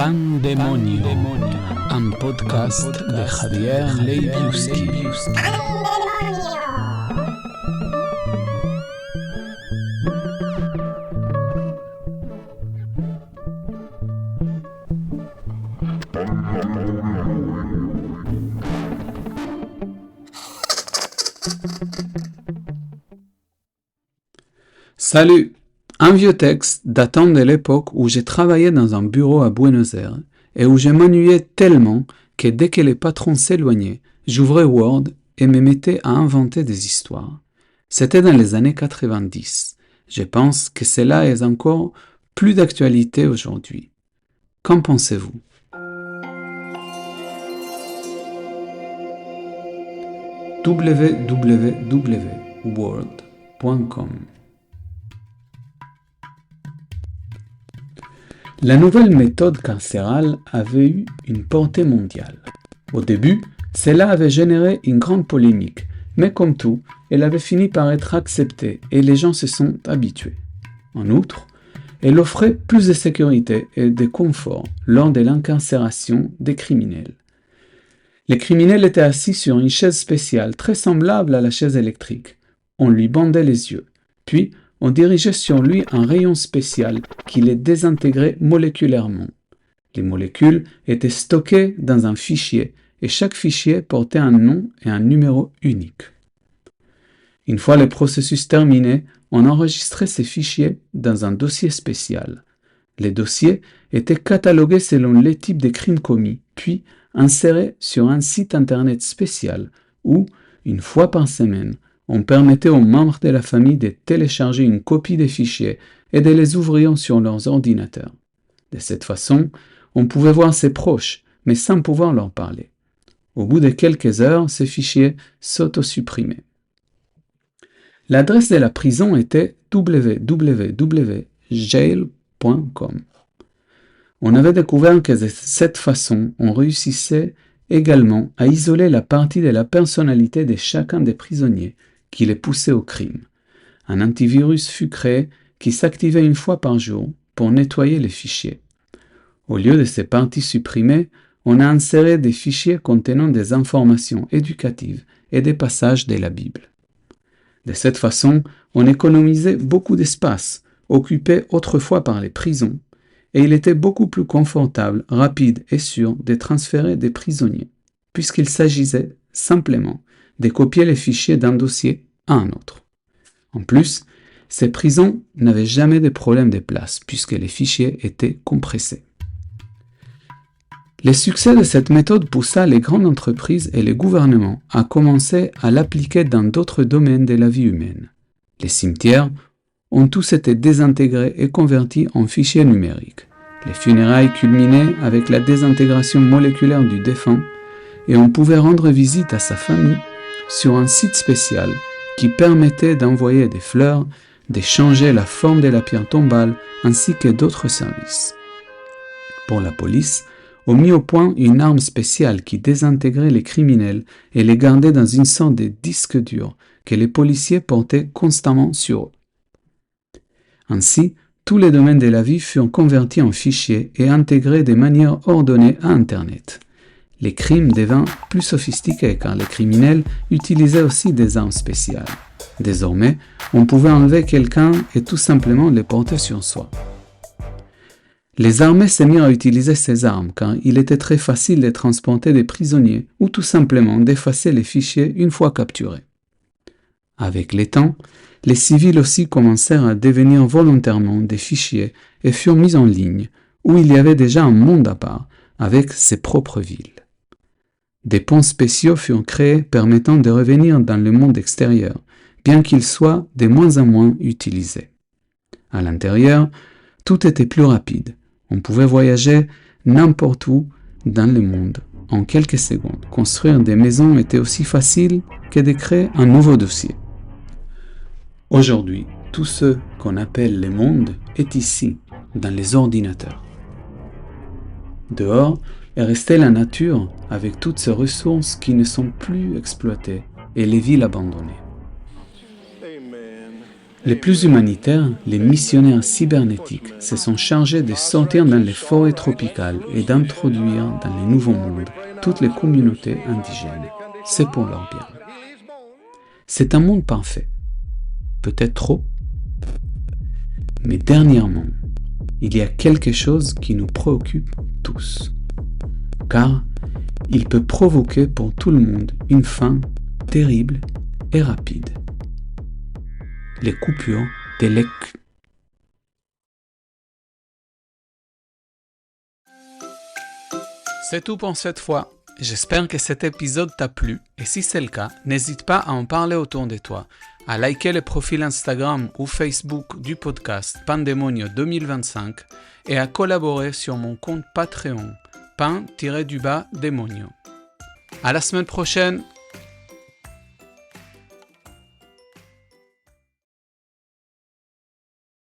Pandemonio, un podcast de Javier Leibiuski. Salut! Un vieux texte datant de l'époque où j'ai travaillé dans un bureau à Buenos Aires et où je m'ennuyais tellement que dès que les patrons s'éloignaient, j'ouvrais Word et me mettais à inventer des histoires. C'était dans les années 90. Je pense que cela est encore plus d'actualité aujourd'hui. Qu'en pensez-vous? www.word.com. La nouvelle méthode carcérale avait eu une portée mondiale. Au début, cela avait généré une grande polémique, mais comme tout, elle avait fini par être acceptée et les gens se sont habitués. En outre, elle offrait plus de sécurité et de confort lors de l'incarcération des criminels. Les criminels étaient assis sur une chaise spéciale très semblable à la chaise électrique. On lui bandait les yeux, puis on dirigeait sur lui un rayon spécial qui les désintégrait moléculairement. Les molécules étaient stockées dans un fichier et chaque fichier portait un nom et un numéro unique. Une fois le processus terminé, on enregistrait ces fichiers dans un dossier spécial. Les dossiers étaient catalogués selon les types de crimes commis, puis insérés sur un site internet spécial où, une fois par semaine, on permettait aux membres de la famille de télécharger une copie des fichiers et de les ouvrir sur leurs ordinateurs. De cette façon, on pouvait voir ses proches, mais sans pouvoir leur parler. Au bout de quelques heures, ces fichiers s'autosupprimaient. L'adresse de la prison était www.jail.com. On avait découvert que de cette façon, on réussissait également à isoler la partie de la personnalité de chacun des prisonniers qui les poussait au crime. Un antivirus fut créé qui s'activait une fois par jour pour nettoyer les fichiers. Au lieu de ces parties supprimées, on a inséré des fichiers contenant des informations éducatives et des passages de la Bible. De cette façon, on économisait beaucoup d'espace, occupé autrefois par les prisons, et il était beaucoup plus confortable, rapide et sûr de transférer des prisonniers, puisqu'il s'agissait simplement de copier les fichiers d'un dossier à un autre. En plus, ces prisons n'avaient jamais de problème de place, puisque les fichiers étaient compressés. Le succès de cette méthode poussa les grandes entreprises et les gouvernements à commencer à l'appliquer dans d'autres domaines de la vie humaine. Les cimetières ont tous été désintégrés et convertis en fichiers numériques. Les funérailles culminaient avec la désintégration moléculaire du défunt et on pouvait rendre visite à sa famille sur un site spécial qui permettait d'envoyer des fleurs, de changer la forme de la pierre tombale ainsi que d'autres services. Pour la police, on mit au point une arme spéciale qui désintégrait les criminels et les gardait dans une sorte de disque dur que les policiers portaient constamment sur eux. Ainsi, tous les domaines de la vie furent convertis en fichiers et intégrés de manière ordonnée à Internet. Les crimes devinrent plus sophistiqués car les criminels utilisaient aussi des armes spéciales. Désormais, on pouvait enlever quelqu'un et tout simplement le porter sur soi. Les armées se mirent à utiliser ces armes car il était très facile de transporter des prisonniers ou tout simplement d'effacer les fichiers une fois capturés. Avec le temps, les civils aussi commencèrent à devenir volontairement des fichiers et furent mis en ligne, où il y avait déjà un monde à part, avec ses propres villes. Des ponts spéciaux furent créés permettant de revenir dans le monde extérieur, bien qu'ils soient de moins en moins utilisés. À l'intérieur, tout était plus rapide. On pouvait voyager n'importe où dans le monde en quelques secondes. Construire des maisons était aussi facile que de créer un nouveau dossier. Aujourd'hui, tout ce qu'on appelle le monde est ici, dans les ordinateurs. Dehors est restée la nature avec toutes ces ressources qui ne sont plus exploitées et les villes abandonnées. Les plus humanitaires, les missionnaires cybernétiques, se sont chargés de sortir dans les forêts tropicales et d'introduire dans les nouveaux mondes toutes les communautés indigènes. C'est pour leur bien. C'est un monde parfait. Peut-être trop. Mais dernièrement, il y a quelque chose qui nous préoccupe tous. Car il peut provoquer pour tout le monde une fin terrible et rapide. Les coupures d'électricité. C'est tout pour cette fois. J'espère que cet épisode t'a plu et si c'est le cas, n'hésite pas à en parler autour de toi, à liker le profil Instagram ou Facebook du podcast Pandemonio 2025 et à collaborer sur mon compte Patreon, pan-demonio. À la semaine prochaine!